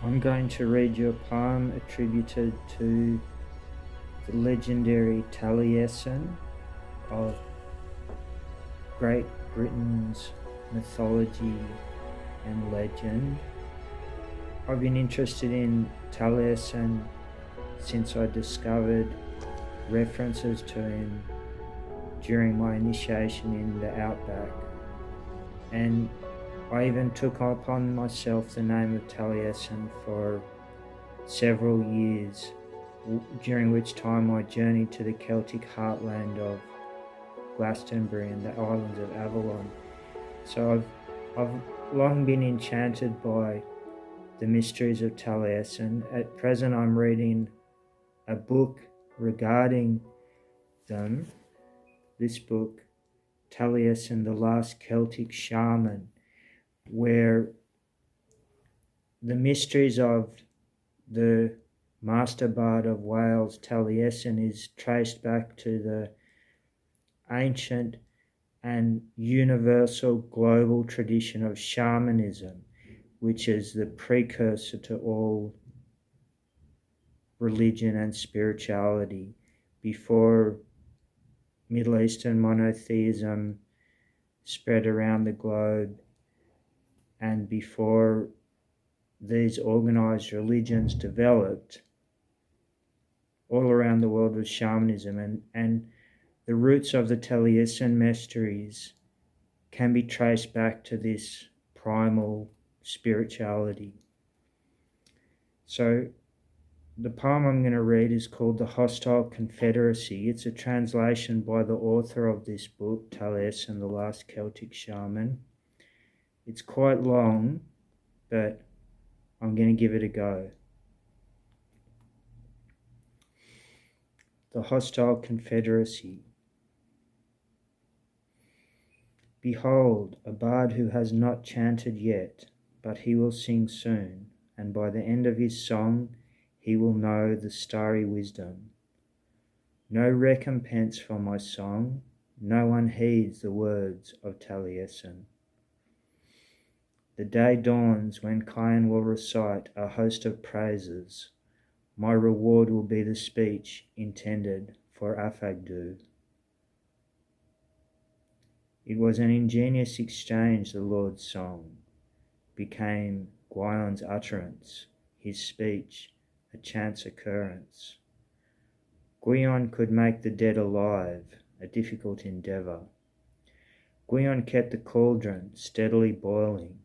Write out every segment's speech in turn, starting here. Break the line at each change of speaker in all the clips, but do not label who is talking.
I'm going to read you a poem attributed to the legendary Taliesin of Great Britain's mythology and legend. I've been interested in Taliesin since I discovered references to him during my initiation in the Outback, and I even took upon myself the name of Taliesin for several years, during which time I journeyed to the Celtic heartland of Glastonbury and the islands of Avalon. So I've long been enchanted by the mysteries of Taliesin. At present I'm reading a book regarding them. This book, Taliesin, the Last Celtic Shaman, where the mysteries of the master bard of Wales, Taliesin, is traced back to the ancient and universal global tradition of shamanism, which is the precursor to all religion and spirituality before Middle Eastern monotheism spread around the globe, and before these organized religions developed. All around the world was shamanism, and the roots of the Taliesin mysteries can be traced back to this primal spirituality. So the poem I'm going to read is called The Hostile Confederacy. It's a translation by the author of this book, Taliesin, the Last Celtic Shaman. It's quite long, but I'm going to give it a go. The Hostile Confederacy. Behold, a bard who has not chanted yet, but he will sing soon, and by the end of his song he will know the starry wisdom. No recompense for my song, no one heeds the words of Taliesin. The day dawns when Cain will recite a host of praises. My reward will be the speech intended for Afagdu. It was an ingenious exchange, the Lord's song became Gwion's utterance, his speech a chance occurrence. Gwion could make the dead alive, a difficult endeavour. Gwion kept the cauldron steadily boiling.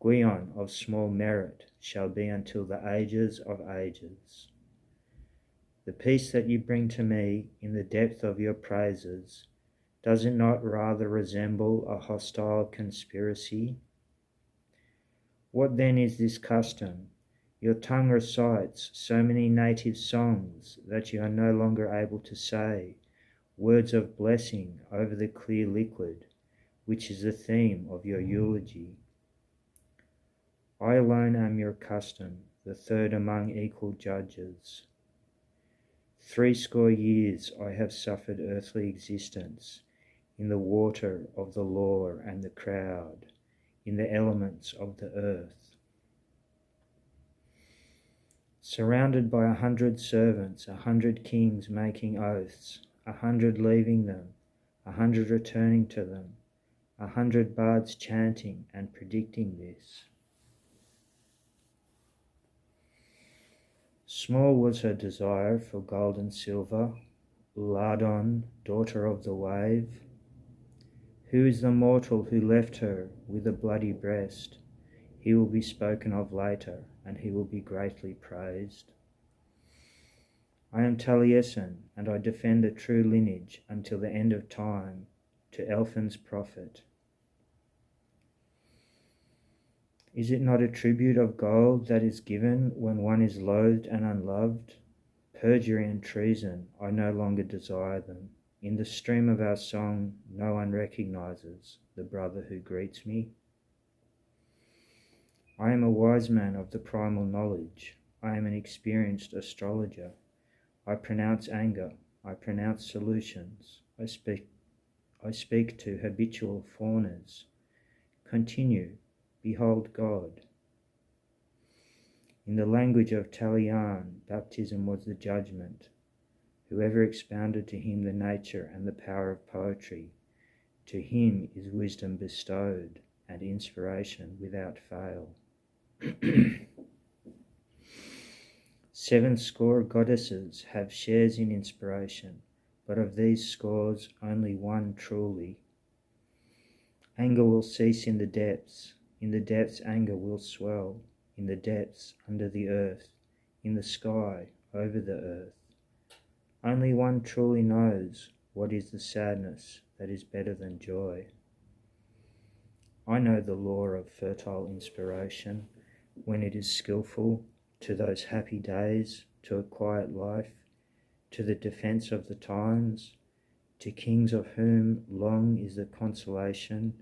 Gwion of small merit shall be until the ages of ages. The peace that you bring to me in the depth of your praises, does it not rather resemble a hostile conspiracy? What then is this custom? Your tongue recites so many native songs that you are no longer able to say words of blessing over the clear liquid, which is the theme of your eulogy. I alone am your custom, the third among equal judges. 70 years I have suffered earthly existence, in the water of the law and the crowd, in the elements of the earth. Surrounded by 100 servants, 100 kings making oaths, 100 leaving them, 100 returning to them, 100 bards chanting and predicting this. Small was her desire for gold and silver, Ladon, daughter of the wave. Who is the mortal who left her with a bloody breast? He will be spoken of later, and he will be greatly praised. I am Taliesin, and I defend a true lineage until the end of time, to Elfin's prophet. Is it not a tribute of gold that is given when one is loathed and unloved? Perjury and treason, I no longer desire them. In the stream of our song, no one recognizes the brother who greets me. I am a wise man of the primal knowledge. I am an experienced astrologer. I pronounce anger. I pronounce solutions. I speak to habitual faunas. Continue. Behold God. In the language of Taliesin, baptism was the judgment. Whoever expounded to him the nature and the power of poetry, to him is wisdom bestowed and inspiration without fail. 70 goddesses have shares in inspiration, but of these scores only one truly. Anger will cease in the depths anger will swell, in the depths under the earth, in the sky over the earth. Only one truly knows what is the sadness that is better than joy. I know the law of fertile inspiration, when it is skillful, to those happy days, to a quiet life, to the defence of the times, to kings of whom long is the consolation,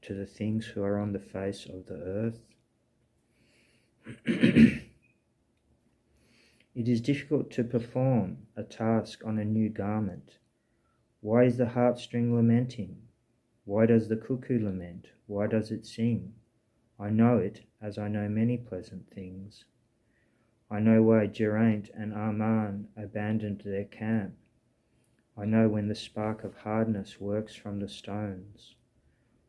to the things who are on the face of the earth. It is difficult to perform a task on a new garment. Why is the heartstring lamenting? Why does the cuckoo lament? Why does it sing? I know it, as I know many pleasant things. I know why Geraint and Armagh abandoned their camp. I know when the spark of hardness works from the stones.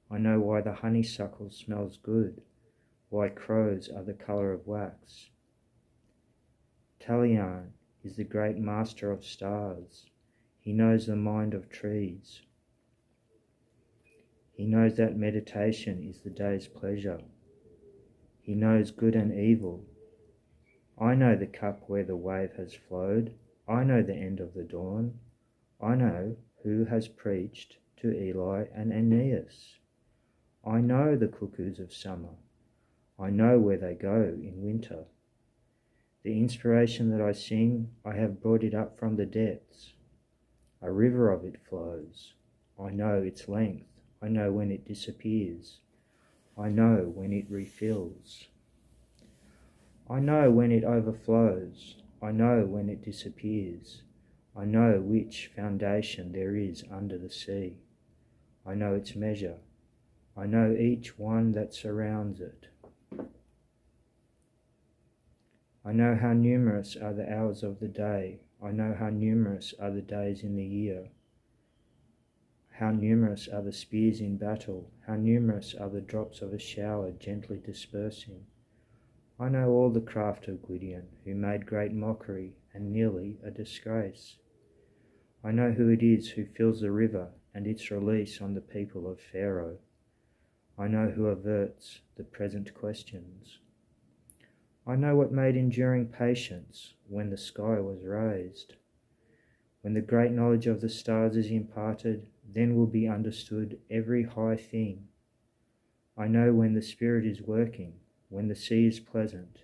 I know why the honeysuckle smells good, why crows are the colour of wax. Taliesin is the great master of stars. He knows the mind of trees. He knows that meditation is the day's pleasure. He knows good and evil. I know the cup where the wave has flowed. I know the end of the dawn. I know who has preached to Eli and Aeneas. I know the cuckoos of summer. I know where they go in winter. The inspiration that I sing, I have brought it up from the depths. A river of it flows. I know its length. I know when it disappears. I know when it refills. I know when it overflows. I know when it disappears. I know which foundation there is under the sea. I know its measure. I know each one that surrounds it. I know how numerous are the hours of the day. I know how numerous are the days in the year. How numerous are the spears in battle. How numerous are the drops of a shower gently dispersing. I know all the craft of Gwydion, who made great mockery and nearly a disgrace. I know who it is who fills the river and its release on the people of Pharaoh. I know who averts the present questions. I know what made enduring patience when the sky was raised. When the great knowledge of the stars is imparted, then will be understood every high thing. I know when the Spirit is working, when the sea is pleasant,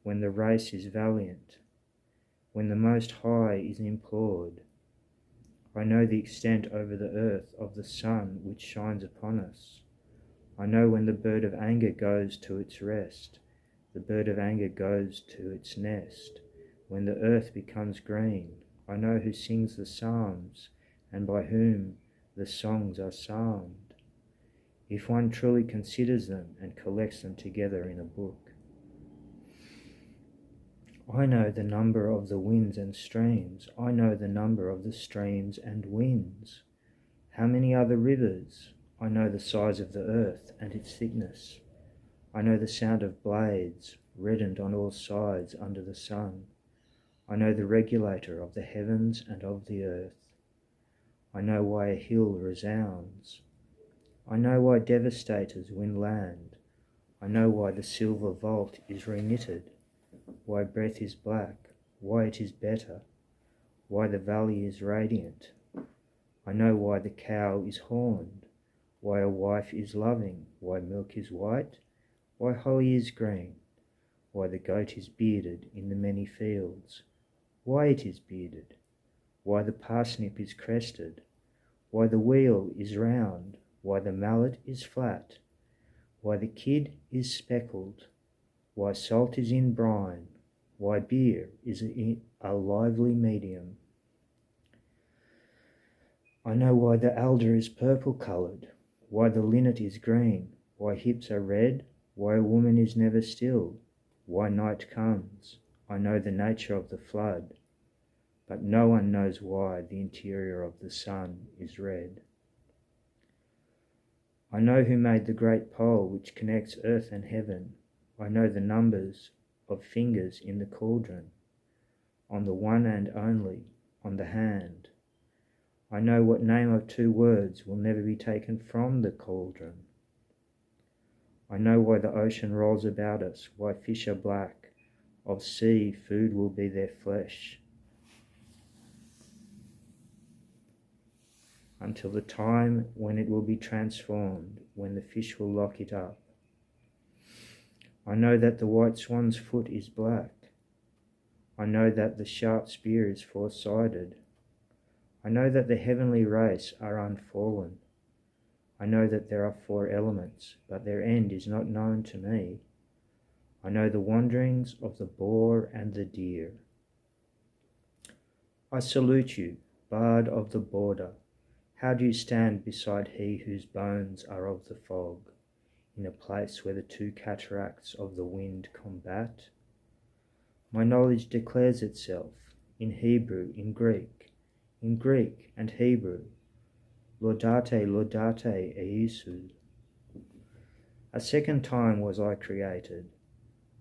when the race is valiant, when the Most High is implored. I know the extent over the earth of the sun which shines upon us. I know when the bird of anger goes to its rest, the bird of anger goes to its nest, when the earth becomes green. I know who sings the psalms, and by whom the songs are psalmed, if one truly considers them and collects them together in a book. I know the number of the winds and streams. I know the number of the streams and winds. How many are the rivers? I know the size of the earth and its thickness. I know the sound of blades, reddened on all sides under the sun. I know the regulator of the heavens and of the earth. I know why a hill resounds. I know why devastators win land. I know why the silver vault is reknitted, why breath is black, why it is better, why the valley is radiant. I know why the cow is horned, why a wife is loving, why milk is white, why holly is green, why the goat is bearded in the many fields, why it is bearded, why the parsnip is crested, why the wheel is round, why the mallet is flat, why the kid is speckled, why salt is in brine, why beer is a lively medium. I know why the alder is purple-coloured, why the linnet is green, why hips are red, why a woman is never still, why night comes. I know the nature of the flood, but no one knows why the interior of the sun is red. I know who made the great pole which connects earth and heaven. I know the numbers of fingers in the cauldron, on the one and only, on the hand. I know what name of two words will never be taken from the cauldron. I know why the ocean rolls about us, why fish are black. Of sea, food will be their flesh, until the time when it will be transformed, when the fish will lock it up. I know that the white swan's foot is black. I know that the sharp spear is four-sided. I know that the heavenly race are unfallen. I know that there are four elements, but their end is not known to me. I know the wanderings of the boar and the deer. I salute you, bard of the border. How do you stand beside he whose bones are of the fog, in a place where the two cataracts of the wind combat? My knowledge declares itself in Hebrew, in Greek and Hebrew. Laudate, laudate Iesu. A second time was I created.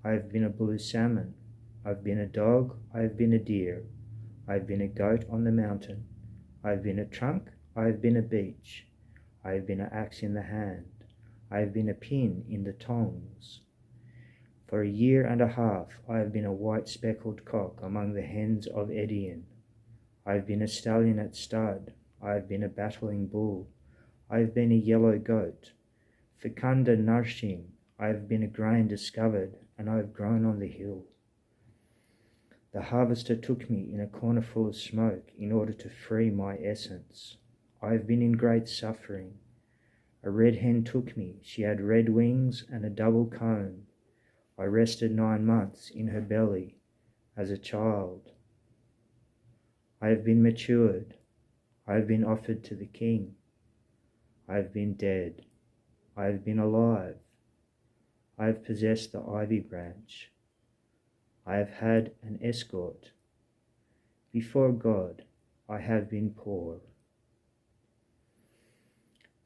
I have been a blue salmon. I have been a dog. I have been a deer. I have been a goat on the mountain. I have been a trunk. I have been a beech. I have been an axe in the hand. I have been a pin in the tongs. For 1.5 years I have been a white speckled cock among the hens of Edian. I have been a stallion at stud. I have been a battling bull. I have been a yellow goat. Fecunda nourishing, I have been a grain discovered, and I have grown on the hill. The harvester took me in a corner full of smoke in order to free my essence. I have been in great suffering. A red hen took me. She had red wings and a double comb. I rested 9 months in her belly as a child. I have been matured. I have been offered to the king. I have been dead. I have been alive. I have possessed the ivy branch. I have had an escort. Before God, I have been poor.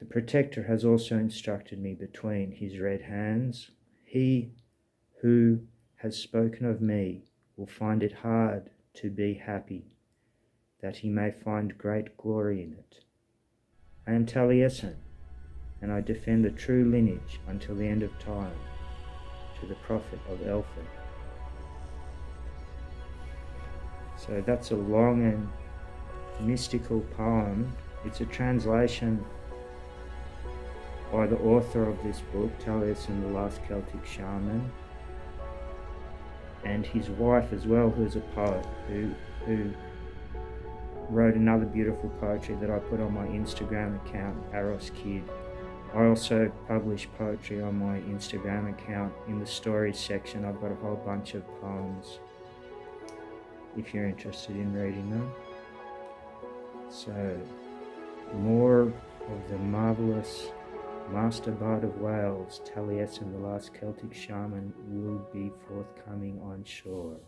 The protector has also instructed me between his red hands. He who has spoken of me will find it hard to be happy, that he may find great glory in it. I am Taliesin, and I defend the true lineage until the end of time, to the prophet of Elford. So that's a long and mystical poem. It's a translation by the author of this book, Taliesin, the last Celtic Shaman, and his wife as well, who's a poet, who wrote another beautiful poetry that I put on my Instagram account, Aros Kid. I also publish poetry on my Instagram account. In the stories section, I've got a whole bunch of poems if you're interested in reading them. So, more of the marvellous Master Bard of Wales, Taliesin, the last Celtic Shaman, will be forthcoming on shore.